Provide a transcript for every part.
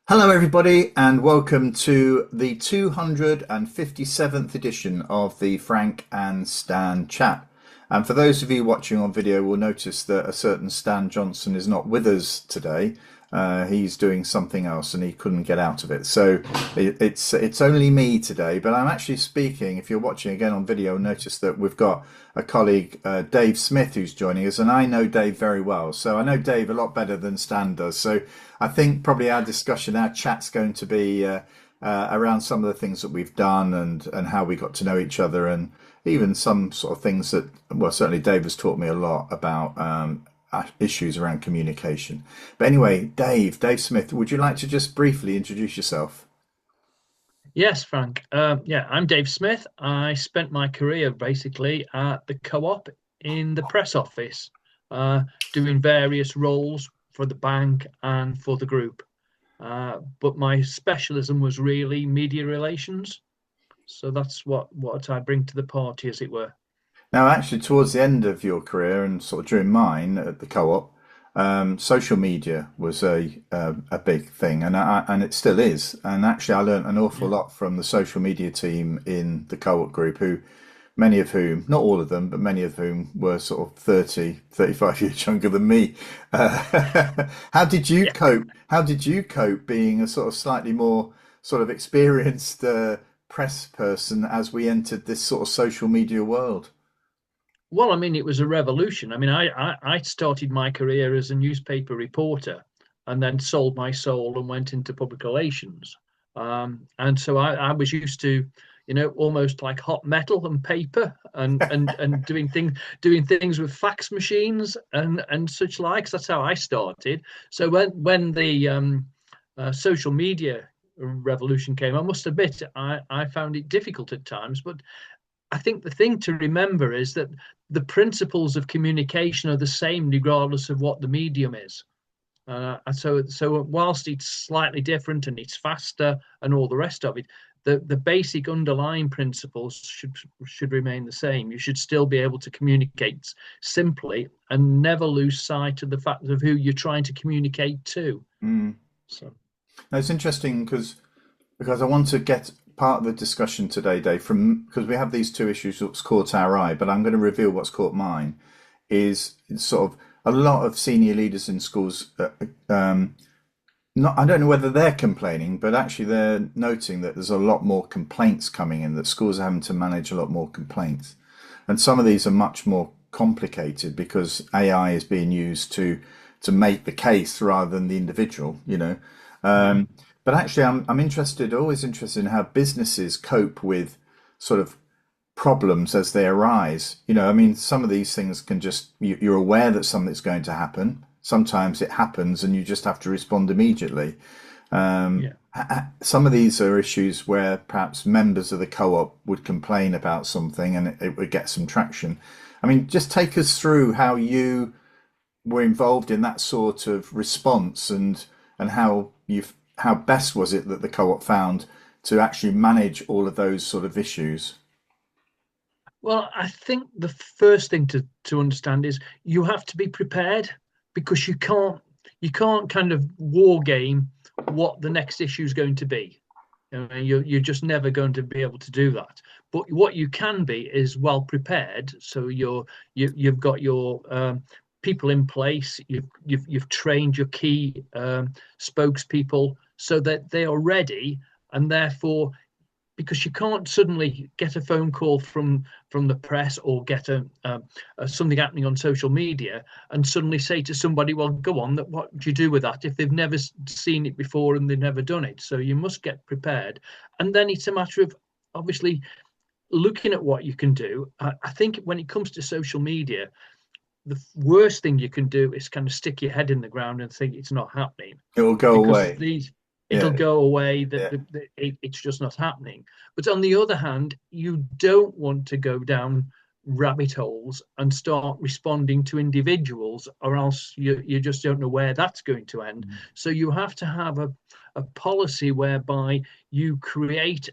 Hello, everybody, and welcome to the 257th edition of the Frank and Stan chat. And for those of you watching on video, will notice that a certain Stan Johnson is not with us today. He's doing something else and he couldn't get out of it. So it's only me today, but I'm actually speaking. If you're watching again on video, notice that we've got a colleague, Dave Smith, who's joining us, and I know Dave very well. So I know Dave a lot better than Stan does. So I think probably our discussion, our chat's going to be around some of the things that we've done and how we got to know each other, and even some sort of things that, well, certainly Dave has taught me a lot about issues around communication. But anyway, Dave Smith, would you like to just briefly introduce yourself? Yes, Frank. Yeah, I'm Dave Smith. I spent my career basically at the Co-op in the press office, uh, doing various roles for the bank and for the group. But my specialism was really media relations. So that's what I bring to the party, as it were. Now, actually, towards the end of your career and sort of during mine at the co-op, social media was a big thing, and it still is. And actually, I learned an awful Yeah. lot from the social media team in the co-op group, who many of whom, not all of them, but many of whom were sort of 30, 35 years younger than me. How did you Yeah. cope? How did you cope being a sort of slightly more sort of experienced press person as we entered this sort of social media world? Well, I mean, it was a revolution. I mean, I started my career as a newspaper reporter and then sold my soul and went into public relations. And so I was used to, almost like hot metal and paper and doing things with fax machines and such likes. That's how I started. So when the social media revolution came, I must admit I found it difficult at times, but I think the thing to remember is that the principles of communication are the same regardless of what the medium is. And so whilst it's slightly different and it's faster and all the rest of it, the basic underlying principles should remain the same. You should still be able to communicate simply and never lose sight of the fact of who you're trying to communicate to. Mm. So Now, it's interesting because I want to get part of the discussion today, Dave, from because we have these two issues that's caught our eye, but I'm going to reveal what's caught mine is sort of a lot of senior leaders in schools. Not, I don't know whether they're complaining, but actually they're noting that there's a lot more complaints coming in, that schools are having to manage a lot more complaints. And some of these are much more complicated because AI is being used to make the case rather than the individual, you know. yeah. But actually, I'm interested, always interested in how businesses cope with sort of problems as they arise. You know, I mean, some of these things can just, you're aware that something's going to happen. Sometimes it happens and you just have to respond immediately. Yeah. Some of these are issues where perhaps members of the co-op would complain about something and it would get some traction. I mean, just take us through how you were involved in that sort of response and how best was it that the co-op found to actually manage all of those sort of issues. Well, I think the first thing to understand is you have to be prepared because you can't kind of war game what the next issue is going to be. You're just never going to be able to do that. But what you can be is well prepared. So you've got your people in place. You've trained your key spokespeople so that they are ready, and therefore because you can't suddenly get a phone call from the press or get a something happening on social media and suddenly say to somebody, well, go on, that what do you do with that if they've never seen it before and they've never done it? So you must get prepared, and then it's a matter of obviously looking at what you can do. I think when it comes to social media, the worst thing you can do is kind of stick your head in the ground and think it's not happening, It will go because away. these it'll Yeah, go away, that yeah. it's just not happening. But on the other hand, you don't want to go down rabbit holes and start responding to individuals, or else you just don't know where that's going to end. So you have to have a policy whereby you create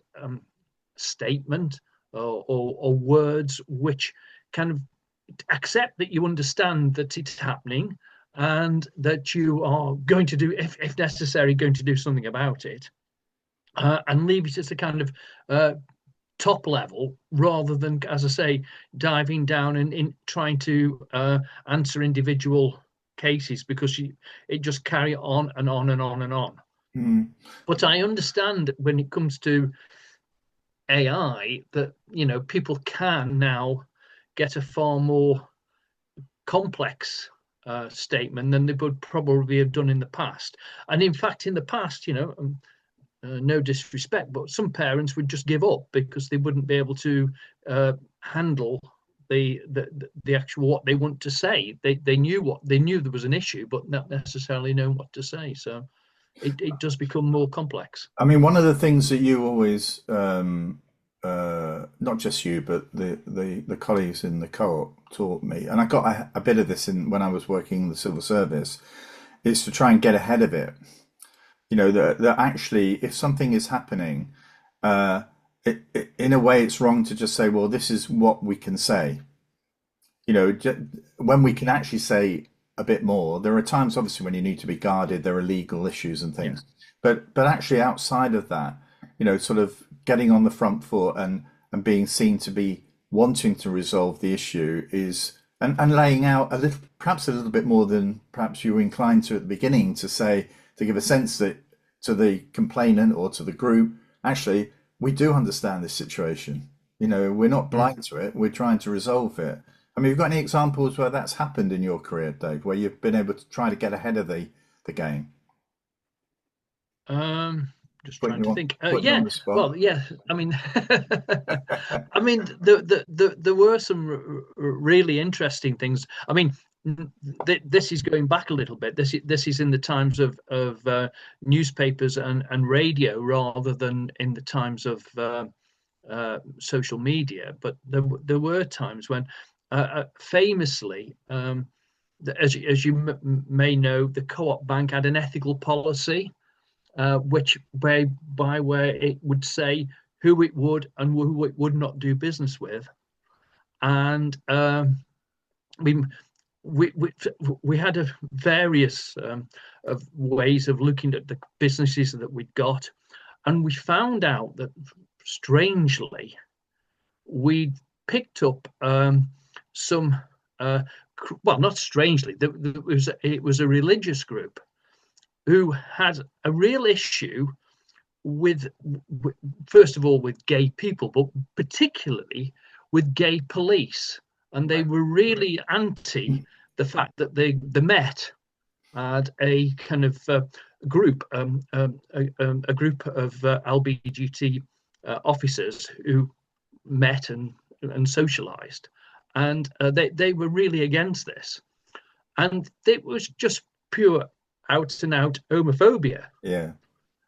statement or words which kind of accept that you understand that it's happening, and that you are going to do, if necessary, going to do something about it, and leave it as a kind of top level rather than, as I say, diving down and in trying to answer individual cases, because it just carry on and on and on and on. Mm. But I understand when it comes to AI that people can now get a far more complex statement than they would probably have done in the past. And in fact, in the past, no disrespect, but some parents would just give up because they wouldn't be able to handle the actual what they want to say. They knew there was an issue, but not necessarily know what to say. So it does become more complex. I mean, one of the things that you always, not just you, but the colleagues in the co-op taught me, and I got a bit of this in when I was working in the civil service, is to try and get ahead of it. You know, that actually, if something is happening, in a way, it's wrong to just say, well, this is what we can say. You know, when we can actually say a bit more. There are times, obviously, when you need to be guarded. There are legal issues and Yeah. things, but actually outside of that, sort of getting on the front foot and being seen to be wanting to resolve the issue is and laying out a little, perhaps a little bit more than perhaps you were inclined to at the beginning to say, to give a sense that to the complainant or to the group, actually, we do understand this situation. We're not Mm. blind to it. We're trying to resolve it. I mean, have you got any examples where that's happened in your career, Dave, where you've been able to try to get ahead of the game? Um, just Putting trying you to on, think. putting you on Yeah, the spot. well, yeah. I mean, I mean, there were some really interesting things. I mean, this is going back a little bit. This is in the times of newspapers and radio rather than in the times of social media. But there were times when, famously, as you may know, the Co-op Bank had an ethical policy, which where it would say who it would and who it would not do business with. And we, we we had various of ways of looking at the businesses that we'd got, and we found out that strangely we picked up some. Well, not strangely, it was a religious group who had a real issue with, first of all, with gay people, but particularly with gay police. And they were really anti the fact that the Met had a kind of group, a group of LBGT officers who met and socialized. And they were really against this. And it was just pure out and out homophobia. Yeah.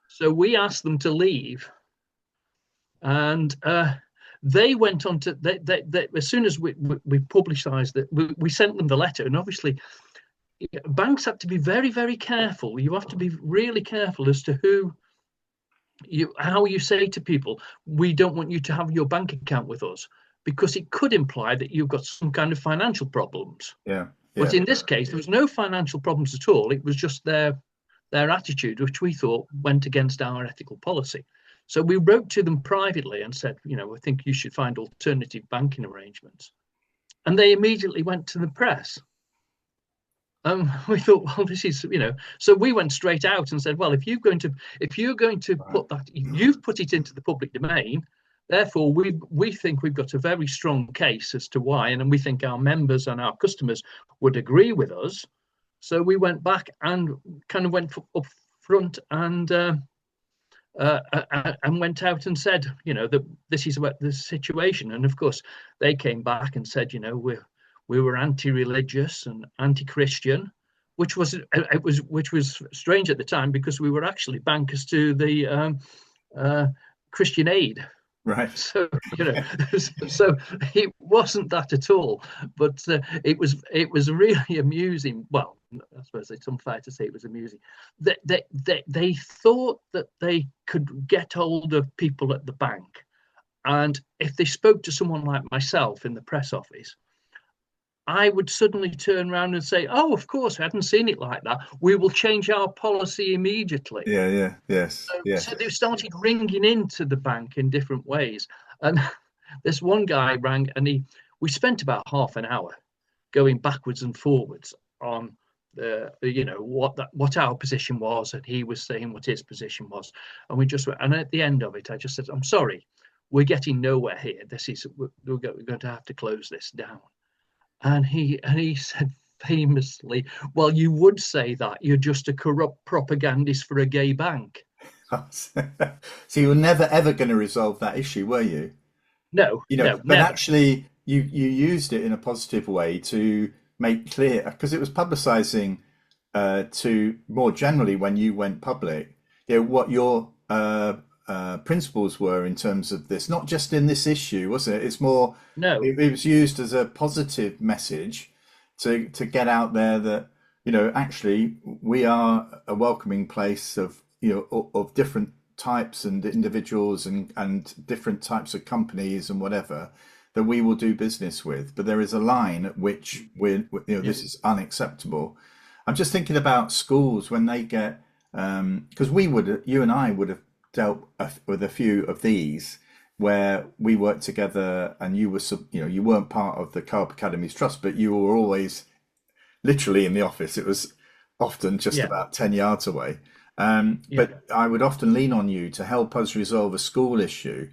So we asked them to leave, and they went on to as soon as we publicised that, we sent them the letter, and obviously banks have to be very, very careful. You have to be really careful as to how you say to people, we don't want you to have your bank account with us, because it could imply that you've got some kind of financial problems. Yeah. But Yeah. in this case, there was no financial problems at all. It was just their attitude, which we thought went against our ethical policy. So we wrote to them privately and said, I think you should find alternative banking arrangements. And they immediately went to the press. We thought, well, this is, so we went straight out and said, well, if you're going to Right. put that, you've put it into the public domain. Therefore, we think we've got a very strong case as to why, and we think our members and our customers would agree with us. So we went back and kind of went up front and went out and said, that this is about the situation. And of course, they came back and said, we were anti-religious and anti-Christian, which was strange at the time, because we were actually bankers to the Christian Aid. Right. So so it wasn't that at all, but it was really amusing. Well, I suppose it's unfair to say it was amusing. They thought that they could get hold of people at the bank, and if they spoke to someone like myself in the press office, I would suddenly turn around and say, "Oh, of course, I hadn't seen it like that. We will change our policy immediately." Yeah, yeah, yes, So yes. they started ringing into the bank in different ways. And this one guy rang, and we spent about half an hour going backwards and forwards on what our position was, and he was saying what his position was, and we just went. And at the end of it, I just said, "I'm sorry, we're getting nowhere here. We're going to have to close this down." And he said famously, "Well, you would say that. You're just a corrupt propagandist for a gay bank." So you were never ever going to resolve that issue, were you? No, no, But never. actually you used it in a positive way to make clear because it was publicizing to more generally when you went public, what your principles were in terms of this, not just in this issue, wasn't it? It's more, No, it was used as a positive message to get out there that, actually we are a welcoming place of, of different types and individuals and different types of companies and whatever that we will do business with. But there is a line at which yeah, this is unacceptable. I'm just thinking about schools when they get, because you and I would have dealt with a few of these where we worked together and you were, you weren't part of the Carp Academies Trust, but you were always literally in the office. It was often just yeah, about 10 yards away. yeah. But I would often lean on you to help us resolve a school issue.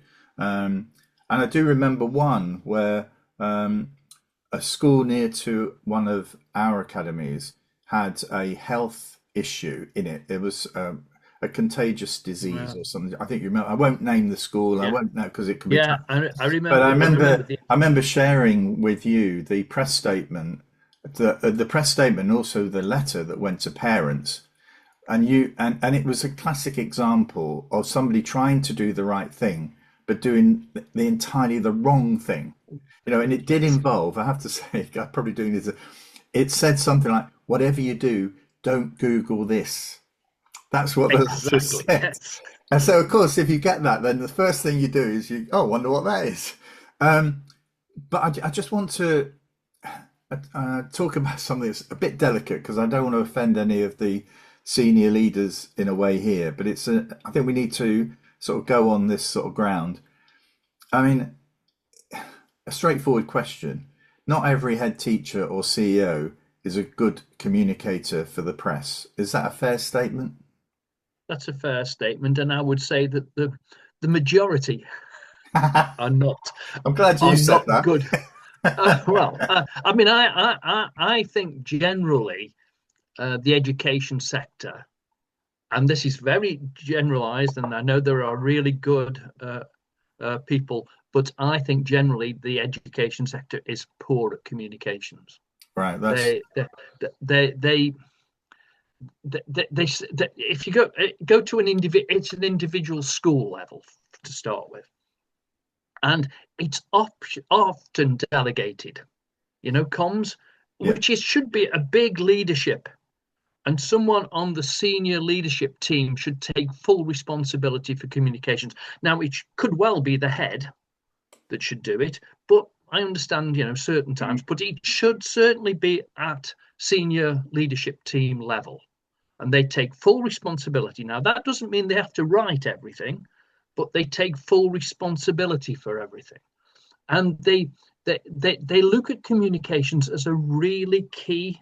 And I do remember one where a school near to one of our academies had a health issue in it. It was a contagious disease Well, or something. I think you remember. I won't name the school. I yeah, won't know because it can be. yeah. I But remember. I remember the. I remember sharing with you the press statement, the press statement, and also the letter that went to parents, and and it was a classic example of somebody trying to do the right thing but doing the entirely the wrong thing. And it did Yes, involve, I have to say, I'm probably doing this. It said something like, "Whatever you do, don't Google this." That's what the letter exactly. said. Yes. And so, of course, if you get that, then the first thing you do is wonder what that is. But I just want to talk about something that's a bit delicate because I don't want to offend any of the senior leaders in a way here. But I think we need to sort of go on this sort of ground. I mean, a straightforward question. Not every head teacher or CEO is a good communicator for the press. Is that a fair statement? That's a fair statement, and I would say that the majority I'm are not glad you are said not that. good. I mean, I think generally the education sector, and this is very generalized, and I know there are really good people, but I think generally the education sector is poor at communications. Right, that's They they they they, if you go to it's an individual school level to start with, and it's often delegated. Comms, yeah, which should be a big leadership, and someone on the senior leadership team should take full responsibility for communications. Now, it could well be the head that should do it, but I understand, certain times, but it should certainly be at senior leadership team level, and they take full responsibility. Now, that doesn't mean they have to write everything, but they take full responsibility for everything, and they look at communications as a really key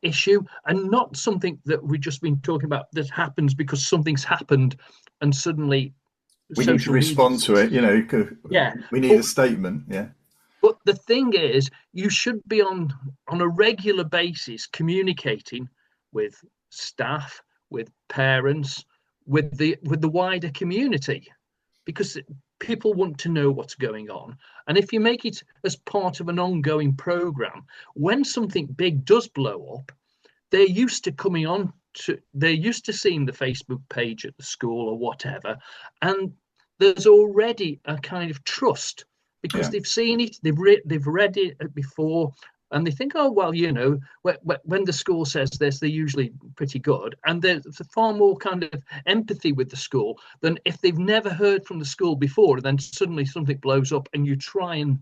issue, and not something that we've just been talking about that happens because something's happened and suddenly we need to social media respond to says, it. yeah. We need but a statement. Yeah, but the thing is, you should be on a regular basis communicating with staff, with parents, with the wider community, because people want to know what's going on. And if you make it as part of an ongoing program, when something big does blow up, they're used to seeing the Facebook page at the school or whatever, and there's already a kind of trust because yeah. they've seen it, they've read it before, and they think, oh well, when the school says this, they're usually pretty good, and there's far more kind of empathy with the school than if they've never heard from the school before, and then suddenly something blows up, and you try and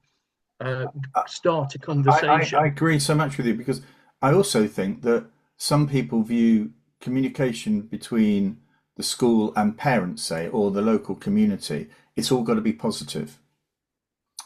start a I conversation. agree so much with you because I also think that some people view communication between the school and parents, say, or the local community, it's all got to be positive.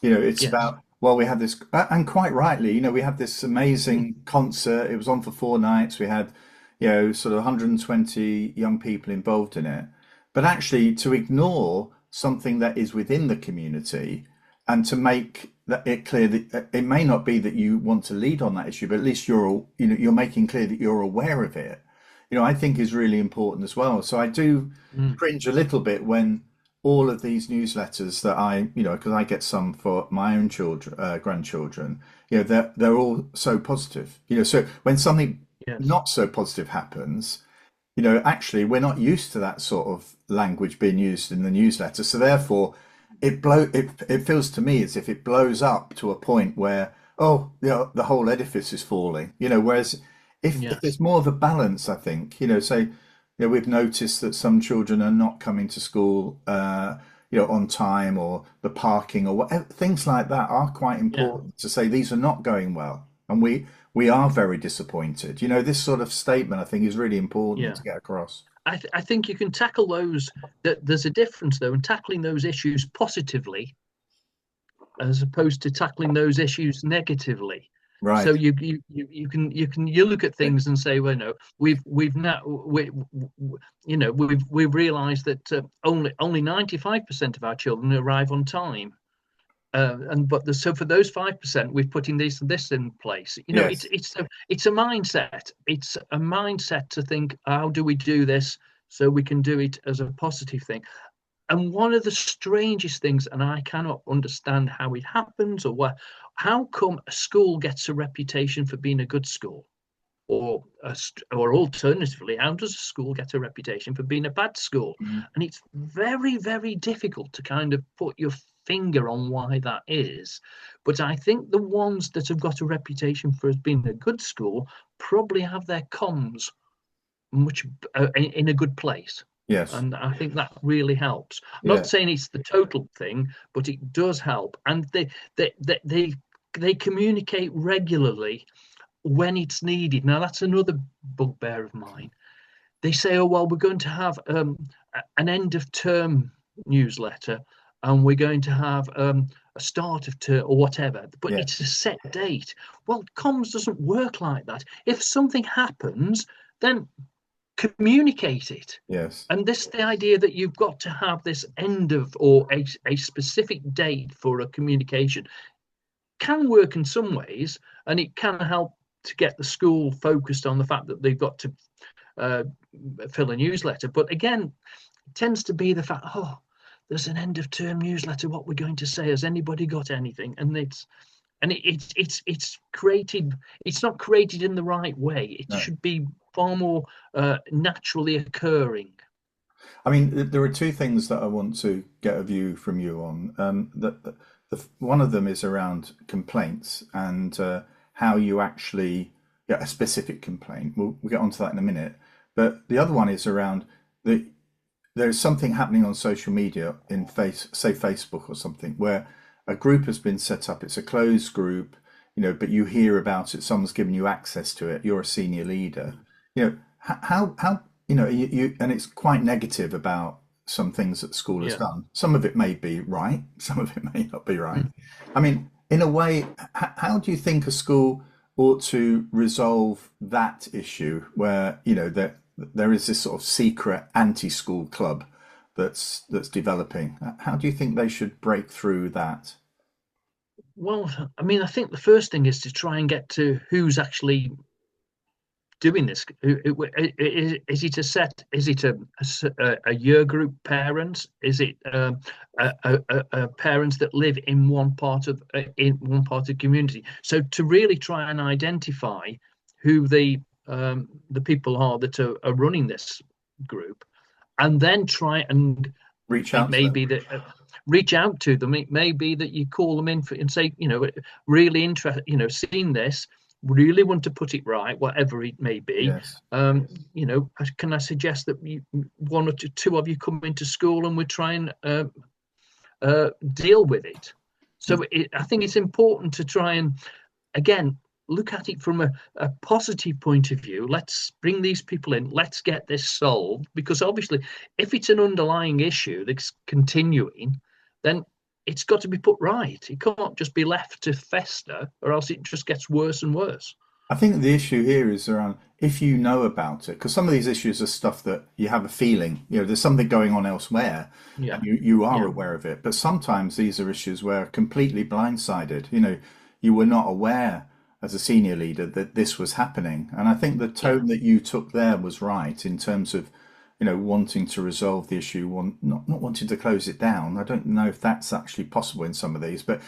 It's Yes. about, well, we had this, and quite rightly, we had this Mm. amazing concert. It was on for 4 nights. We had, sort of 120 young people involved in it. But actually, to ignore something that is within the community and to make that it clear that it may not be that you want to lead on that issue, but at least you're making clear that you're aware of it, I think is really important as well. So I do Mm. cringe a little bit when all of these newsletters that because I get some for my own children, grandchildren, they're all so positive. So when something Yes. not so positive happens, actually we're not used to that sort of language being used in the newsletter. So therefore, it feels to me as if it blows up to a point where the whole edifice is falling. Whereas if Yes. there's more of a balance, I think, say we've noticed that some children are not coming to school, on time, or the parking, or whatever, things like that are quite Yeah. important to say these are not going well, and we are very disappointed. This sort of statement, I think, is really important Yeah. to get across. I think you can tackle those. That there's a difference though in tackling those issues positively as opposed to tackling those issues negatively. So Right. you look at things and say, well, no, we've now we've realised that only 95% of our children arrive on time. And but so for those 5%, we've put in this in place. Yes. It's a mindset. It's a mindset to think, how do we do this so we can do it as a positive thing? And one of the strangest things, and I cannot understand how it happens or how come a school gets a reputation for being a good school, or alternatively, how does a school get a reputation for being a bad school? Mhm. And it's very, very difficult to kind of put your finger on why that is. But I think the ones that have got a reputation for being a good school probably have their comms much in a good place. Yes. And I think that really helps. I'm not Yeah. saying it's the total thing, but it does help. And they communicate regularly when it's needed. Now that's another bugbear of mine. They say, "Oh well, we're going to have an end of term newsletter, and we're going to have a start of term or whatever, but Yeah. it's a set date." Well, comms doesn't work like that. If something happens, then communicate it. Yes. And this the idea that you've got to have this end of or a specific date for a communication can work in some ways, and it can help to get the school focused on the fact that they've got to uh, fill a newsletter. But again, it tends to be the fact, oh, there's an end of term newsletter. What we're going to say? Has anybody got anything? It's created. It's not created in the right way. It No. should be far more naturally occurring. I mean, there are two things that I want to get a view from you on. One of them is around complaints and how you actually get a specific complaint. We'll get onto that in a minute. But the other one is around the there's something happening on social media in say Facebook or something, where a group has been set up. It's a closed group, but you hear about it. Someone's given you access to it. You're a senior leader. How and it's quite negative about some things that school has Yeah. done. Some of it may be right. Some of it may not be right. Mm. I mean, in a way, how do you think a school ought to resolve that issue where, that there is this sort of secret anti-school club that's developing? How do you think they should break through that? Well, I mean, I think the first thing is to try and get to who's actually doing this. Is it a set? Is it a year group parents? Is it parents that live in one part of the community? So to really try and identify who the people are that are running this group, and then try and Reach it out to may them. be that reach out to them. It may be that you call them in and say, really interested, seeing this, really want to put it right, whatever it may be. Yes. Can I suggest that one or two of you come into school and we try and deal with it? So I think it's important to try and, again, look at it from a positive point of view. Let's bring these people in. Let's get this solved. Because obviously, if it's an underlying issue that's continuing, then it's got to be put right. It can't just be left to fester, or else it just gets worse and worse. I think the issue here is around if you know about it, because some of these issues are stuff that you have a feeling, there's something going on elsewhere Yeah, and you are yeah, aware of it. But sometimes these are issues where completely blindsided, you were not aware as a senior leader that this was happening. And I think the yeah, tone that you took there was right in terms of wanting to resolve the issue, not wanting to close it down. I don't know if that's actually possible in some of these, but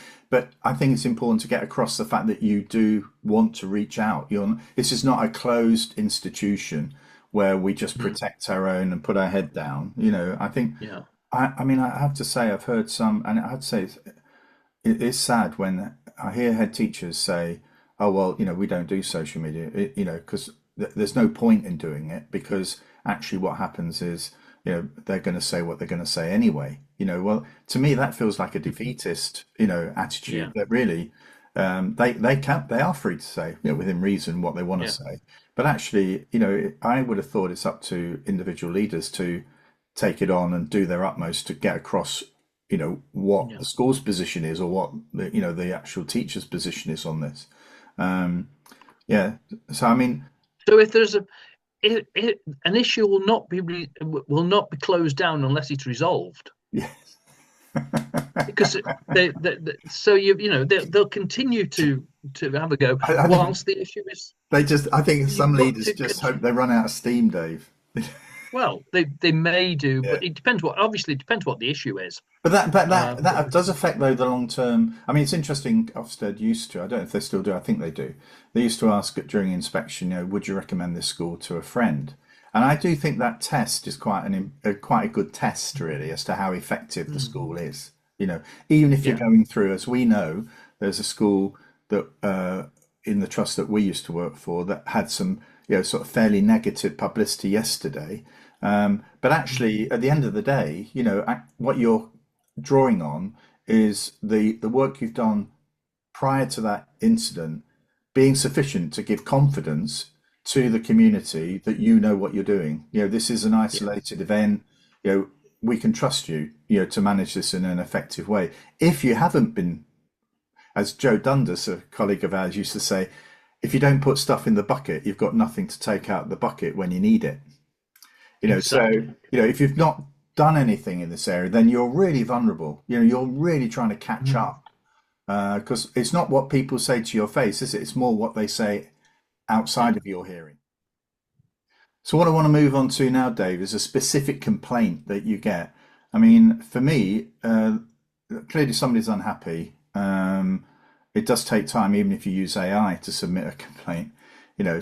I think it's important to get across the fact that you do want to reach out. This is not a closed institution where we just mm, protect our own and put our head down. I think, yeah, I mean, I have to say, I've heard some, and I'd say it is sad when I hear head teachers say, "Oh well, we don't do social media," because there's no point in doing it because actually what happens is, they're going to say what they're going to say anyway. Well, to me that feels like a defeatist, attitude yeah, that really they are free to say, within reason what they want to yeah, say. But actually, I would have thought it's up to individual leaders to take it on and do their utmost to get across what yeah. the school's position is or what the actual teacher's position is on this. um yeah, so I mean, So if there's an issue will not be closed down unless it's resolved. yeah. Because so they'll continue to have a go I think whilst the issue is I think some you've got leaders to just hope they run out of steam, Dave. well they may do, Yeah. but it depends obviously it depends what the issue is. But But that does affect though the long term. I mean, it's interesting. Ofsted used to. I don't know if they still do. I think they do. They used to ask during inspection, would you recommend this school to a friend? And I do think that test is quite a good test, really, as to how effective the mm, school is. Even if you're yeah, going through, as we know, there's a school that in the trust that we used to work for that had some, sort of fairly negative publicity yesterday. But mm, actually, at the end of the day, what you're drawing on is the work you've done prior to that incident being sufficient to give confidence to the community that you know what you're doing. This is an yeah, isolated event. We can trust you, to manage this in an effective way. If you haven't been, as Joe Dundas, a colleague of ours, used to say, if you don't put stuff in the bucket, you've got nothing to take out the bucket when you need it. So exactly. if you've not done anything in this area, then you're really vulnerable. You're really trying to catch Mm, up because it's not what people say to your face, is it? It's more what they say yeah, outside of your hearing. So what I want to move on to now, Dave, is a specific complaint that you get. I mean, for me, clearly somebody's unhappy. It does take time, even if you use AI to submit a complaint.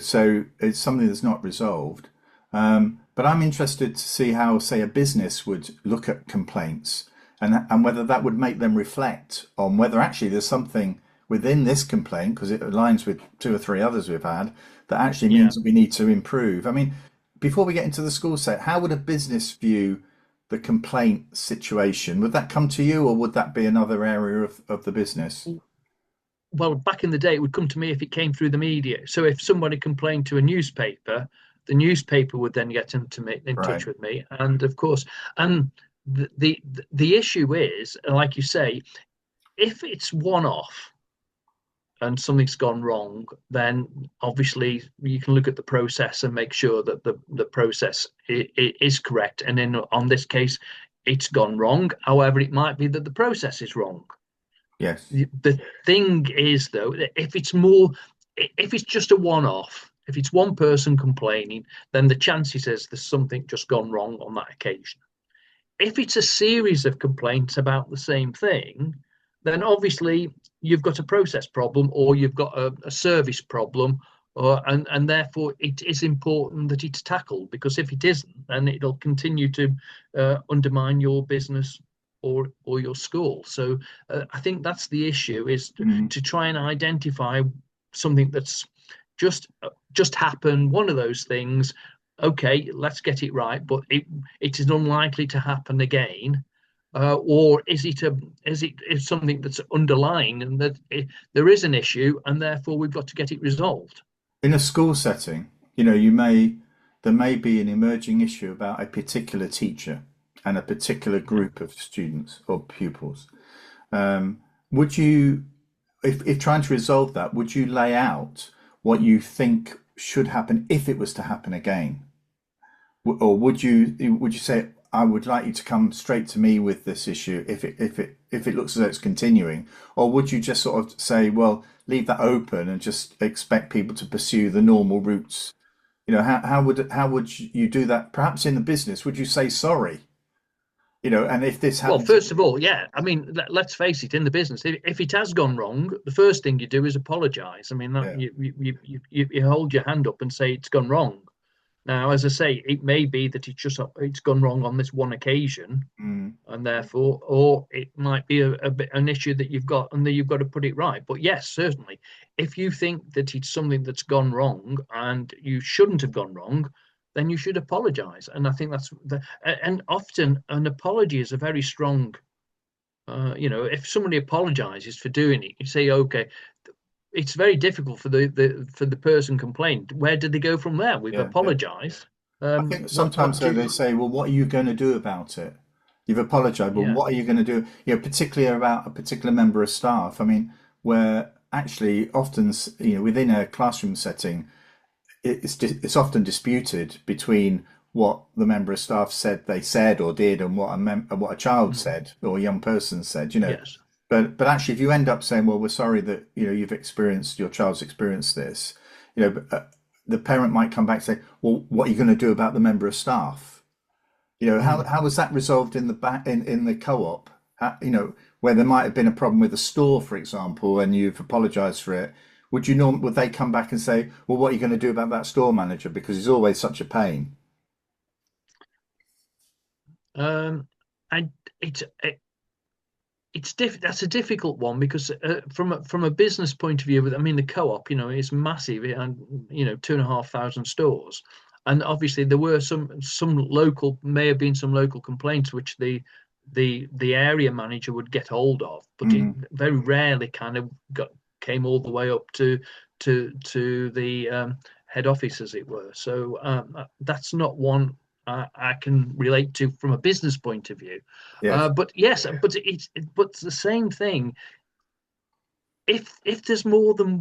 So it's something that's not resolved. But I'm interested to see how, say, a business would look at complaints and whether that would make them reflect on whether actually there's something within this complaint, because it aligns with two or three others we've had, that actually yeah. means that we need to improve. I mean, before we get into the school set, how would a business view the complaint situation? Would that come to you, or would that be another area of the business? Well, back in the day, it would come to me if it came through the media. So if somebody complained to a newspaper, the newspaper would then get in Right. touch with me, and of course, and the issue is, like you say, if it's one off and something's gone wrong, then obviously you can look at the process and make sure that the process is correct. And in on this case, it's gone wrong. However, it might be that the process is wrong. Yes. The thing is, though, if it's just a one-off, if it's one person complaining, then the chances is there's something just gone wrong on that occasion. If it's a series of complaints about the same thing, then obviously you've got a process problem or you've got a service problem, and therefore it is important that it's tackled, because if it isn't, then it'll continue to undermine your business or your school. So I think that's the issue, is Mm. to try and identify something that's just happened, one of those things. Okay, let's get it right, but it is unlikely to happen again. or is it something that's underlying and that there is an issue and therefore we've got to get it resolved? In a school setting, there may be an emerging issue about a particular teacher and a particular Yeah. group of students or pupils. Would you, if trying to resolve that, would you lay out what you think should happen if it was to happen again? Or would you say, I would like you to come straight to me with this issue if it looks as though it's continuing? Or would you just sort of say, well, leave that open and just expect people to pursue the normal routes? How would you do that? Perhaps in the business, would you say sorry? And if this Well, happens, first of all, yeah. I mean, let's face it. In the business, if it has gone wrong, the first thing you do is apologise. I mean, that yeah, you hold your hand up and say it's gone wrong. Now, as I say, it may be that it's gone wrong on this one occasion, mm, and therefore, or it might be a bit an issue that you've got, and then you've got to put it right. But yes, certainly, if you think that it's something that's gone wrong and you shouldn't have gone wrong, then you should apologise. And I think and often an apology is a very strong. If somebody apologizes for doing it, you say, okay, it's very difficult for the person complained. Where did they go from there? We've yeah, yeah. apologized. I think What sometimes do though they you? say, well, what are you going to do about it? You've apologized, but Yeah. what are you going to do? Particularly about a particular member of staff. I mean, where actually often, within a classroom setting, it's often disputed between what the member of staff said they said or did and what a child Mm. said or a young person said. Yes. But actually, if you end up saying, well, we're sorry that your child's experienced this, the parent might come back and say, well, what are you going to do about the member of staff? How Mm. how was that resolved in the back in the co-op? Where there might have been a problem with a store, for example, and you've apologized for it. Would they come back and say, well, what are you going to do about that store manager because he's always such a pain? Um, I That's a difficult one because from a business point of view, I mean the co-op, is massive and 2,500 stores, and obviously there were may have been some local complaints which the area manager would get hold of, but it Mm, very rarely kind of came all the way up to the head office, as it were. So that's not one I can relate to from a business point of view. yes. But yes, but the same thing. If there's more than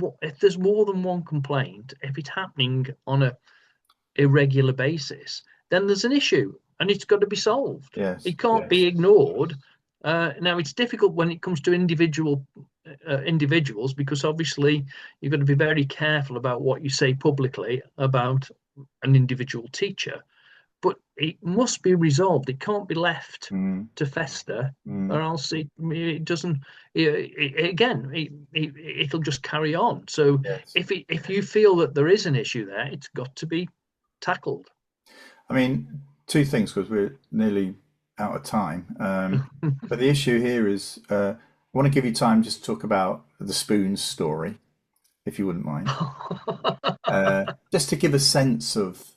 one complaint, if it's happening on a irregular basis, then there's an issue and it's got to be solved. Yes. It can't be ignored. Now it's difficult when it comes to individuals because obviously you've got to be very careful about what you say publicly about an individual teacher, but it must be resolved. It can't be left Mm, to fester, mm, or else it doesn't. Again, it'll just carry on. So yes. if you feel that there is an issue there, it's got to be tackled. I mean, two things because we're nearly out of time. But the issue here is, I want to give you time just to talk about the spoons story, if you wouldn't mind. Just to give a sense of,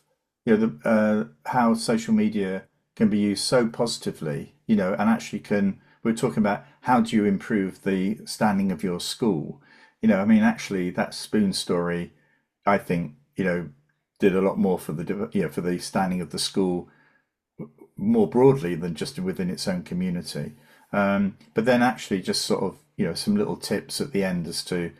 how social media can be used so positively, and actually we're talking about how do you improve the standing of your school. I mean, actually, that spoon story, I think, did a lot more for for the standing of the school more broadly than just within its own community. But then actually just sort of, some little tips at the end as to,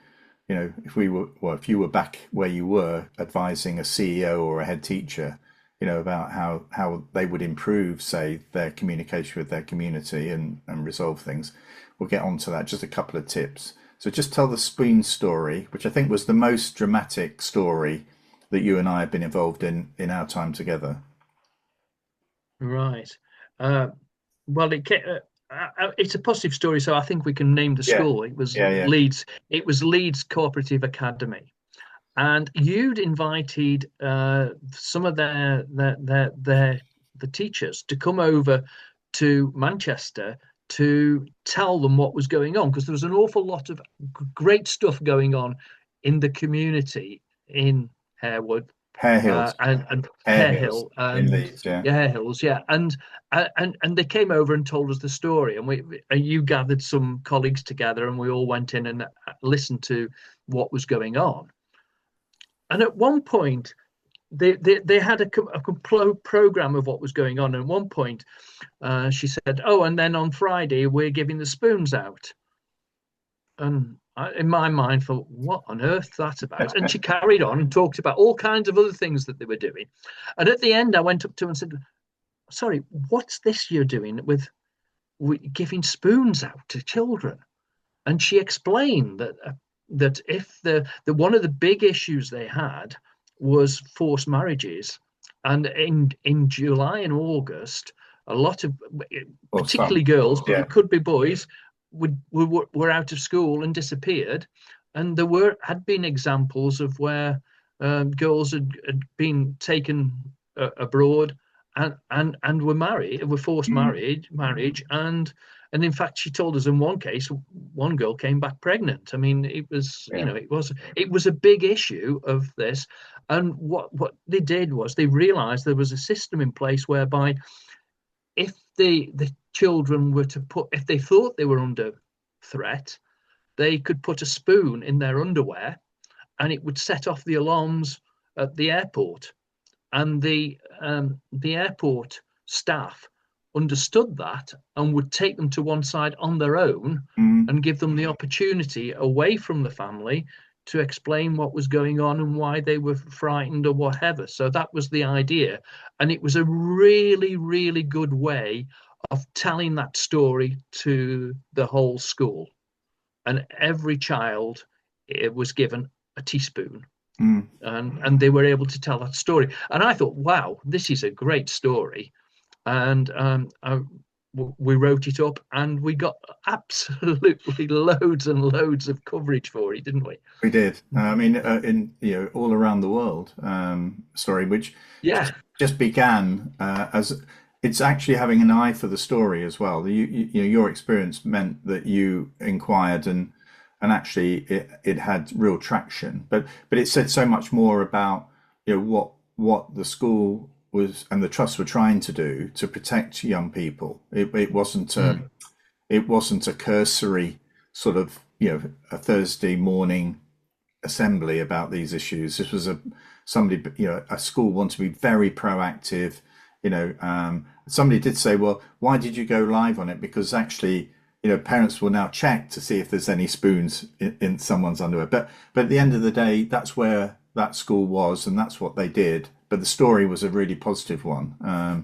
if you were back where you were advising a CEO or a head teacher, about how they would improve, say, their communication with their community and resolve things. We'll get onto that. Just a couple of tips. So just tell the spoon story, which I think was the most dramatic story that you and I have been involved in our time together. Right. Uh, well, it's a positive story, so I think we can name the Yeah, school. It was yeah, yeah. Leeds. It was Leeds Cooperative Academy, and you'd invited some of the teachers to come over to Manchester to tell them what was going on because there was an awful lot of great stuff going on in the community in Harewood Hare Hills, and Hare Hare Hills Hill in and Leeds. Yeah. yeah, Hare Hills, yeah, and they came over and told us the story, and we and you gathered some colleagues together, and we all went in and listened to what was going on. And at one point, they had a program of what was going on. And at one point, she said, "Oh, and then on Friday we're giving the spoons out." And in my mind, thought, "What on earth that's about?" And she carried on and talked about all kinds of other things that they were doing. And at the end, I went up to her and said, "Sorry, what's this you're doing with giving spoons out to children?" And she explained that if the one of the big issues they had was forced marriages, and in July and August, a lot of, Or particularly some. girls, but Yeah. it could be boys, were out of school and disappeared, and there had been examples of where girls had been taken abroad and were married, were forced Mm. marriage, and in fact, she told us in one case, one girl came back pregnant. I mean, it was, Yeah. it was a big issue of this. And what they did was they realized there was a system in place whereby if the children were to put, if they thought they were under threat, they could put a spoon in their underwear, and it would set off the alarms at the airport. And the airport staff understood that and would take them to one side on their own Mm. and give them the opportunity away from the family to explain what was going on and why they were frightened or whatever. So that was the idea. And it was a really, really good way of telling that story to the whole school. And every child, it was given a teaspoon, Mm. and they were able to tell that story. And I thought, wow, this is a great story. And we wrote it up, and we got absolutely loads and loads of coverage for it, didn't we? We did. I mean, in all around the world, story which Yeah, just began as it's actually having an eye for the story as well. Your experience meant that you inquired and actually it had real traction. But it said so much more about what the school was and the trust were trying to do to protect young people. It wasn't mm, it wasn't a cursory sort of a Thursday morning assembly about these issues. This was a school wanted to be very proactive. Somebody did say, well, why did you go live on it? Because actually, parents will now check to see if there's any spoons in someone's underwear. But at the end of the day, that's where that school was, and that's what they did. But the story was a really positive one. I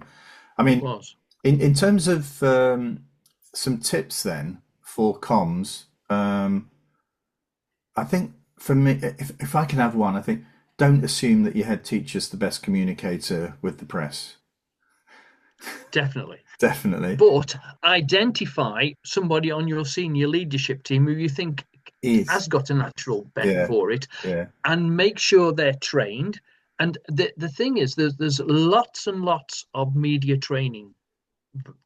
it mean, was. in terms of some tips then for comms, I think for me, if I can have one, I think don't assume that your head teacher's the best communicator with the press. Definitely. Definitely But identify somebody on your senior leadership team who you think is. has got a natural bent Yeah, for it, yeah. and make sure they're trained. And the thing is, there's lots and lots of media training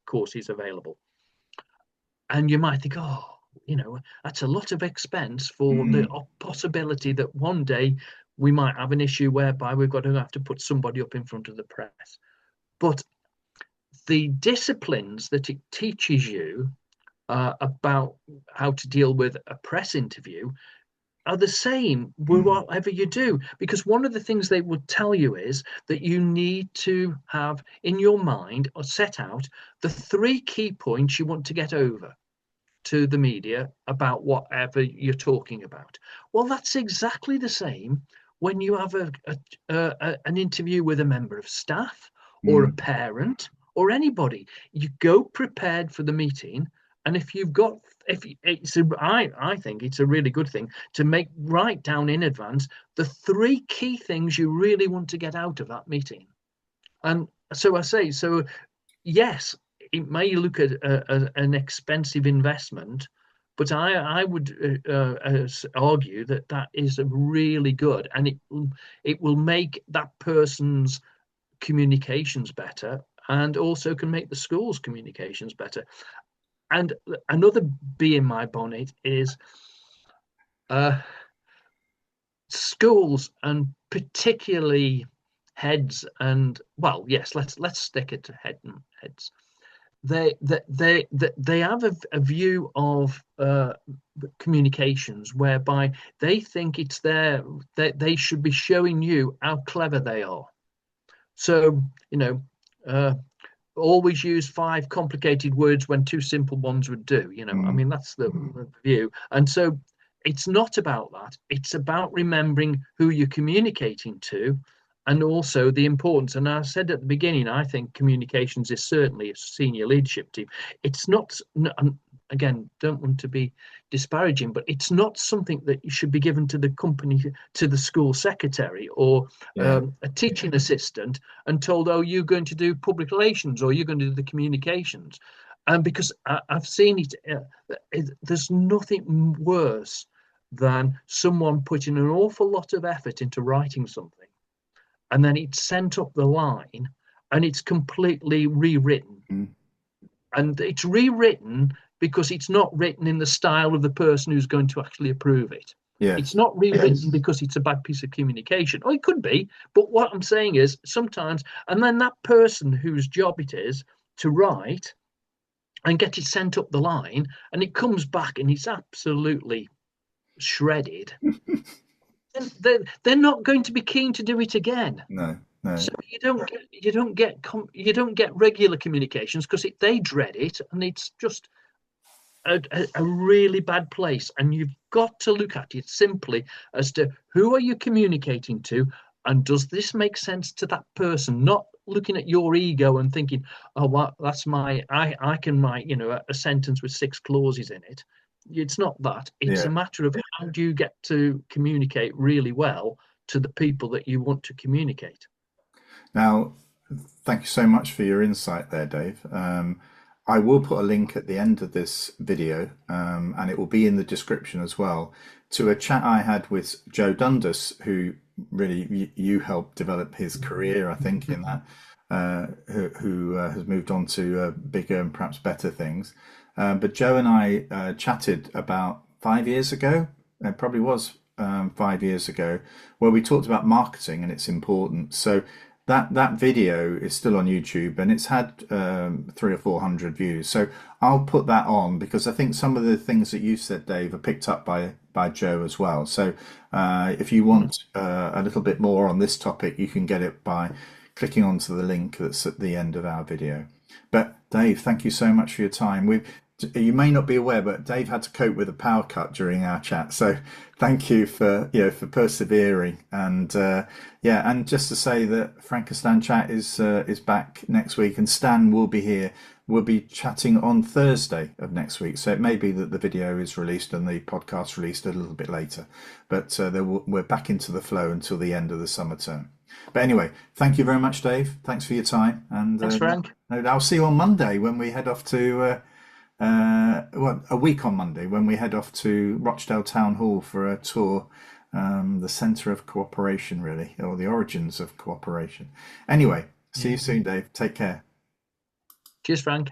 courses available. And you might think, oh, that's a lot of expense for the Mm, possibility that one day we might have an issue whereby we've got to have to put somebody up in front of the press. But the disciplines that it teaches you about how to deal with a press interview are the same with mm, whatever you do. Because one of the things they would tell you is that you need to have in your mind or set out the three key points you want to get over to the media about whatever you're talking about. Well, that's exactly the same when you have an interview with a member of staff or a mm. parent or anybody. You go prepared for the meeting, and if you've got, if it's a, I think it's a really good thing to write down in advance the three key things you really want to get out of that meeting. And so I say, so yes, it may look at an expensive investment, but I would argue that that is really good, and it will make that person's communications better, and also can make the school's communications better. And another bee in my bonnet is uh, schools, and particularly heads and, well, yes, let's stick it to heads. They have a view of communications whereby they think it's their that they should be showing you how clever they are. So, uh, always use five complicated words when two simple ones would do. I Mm. mean, that's the view. And so it's not about that. It's about remembering who you're communicating to, and also the importance. And I said at the beginning, I think communications is certainly a senior leadership team. It's not, again, don't want to be disparaging, but it's not something that you should be given to the company, to the school secretary or Yeah. a teaching assistant and told, oh, you're going to do public relations or you're going to do the communications. And because I've seen there's nothing worse than someone putting an awful lot of effort into writing something and then it's sent up the line and it's completely rewritten. Mm. And it's rewritten because it's not written in the style of the person who's going to actually approve it. Yes. It's not rewritten because it's a bad piece of communication. Oh, it could be, but what I'm saying is sometimes, and then that person whose job it is to write and get it sent up the line, and it comes back and it's absolutely shredded, then they're not going to be keen to do it again. No, no. So you don't get regular communications because they dread it, and it's just a really bad place. And you've got to look at it simply as to who are you communicating to, and does this make sense to that person? Not looking at your ego and thinking, oh, well, that's I can write a sentence with 6 clauses in it. It's not that. It's Yeah. a matter of how do you get to communicate really well to the people that you want to communicate. Now, thank you so much for your insight there, Dave. I will put a link at the end of this video, and it will be in the description as well, to a chat I had with Joe Dundas, who really you helped develop his career, I think, in that, who has moved on to bigger and perhaps better things. But Joe and I chatted about 5 years ago. It probably was 5 years ago, where we talked about marketing and its importance. So that video is still on YouTube and it's had 300 or 400 views. So I'll put that on because I think some of the things that you said, Dave, are picked up by Joe as well. So if you want a little bit more on this topic, you can get it by clicking onto the link that's at the end of our video. But Dave, thank you so much for your time. You may not be aware, but Dave had to cope with a power cut during our chat. So thank you for persevering. And and just to say that Frank and Stan Chat is back next week, and Stan will be here. We'll be chatting on Thursday of next week. So it may be that the video is released and the podcast released a little bit later. But we're back into the flow until the end of the summer term. But anyway, thank you very much, Dave. Thanks for your time. And thanks, Frank. I'll see you on Monday when we head off to a week on Monday when we head off to Rochdale Town Hall for a tour, the centre of cooperation, really, or the origins of cooperation. Anyway, see you soon, Dave. Take care. Cheers, Frank.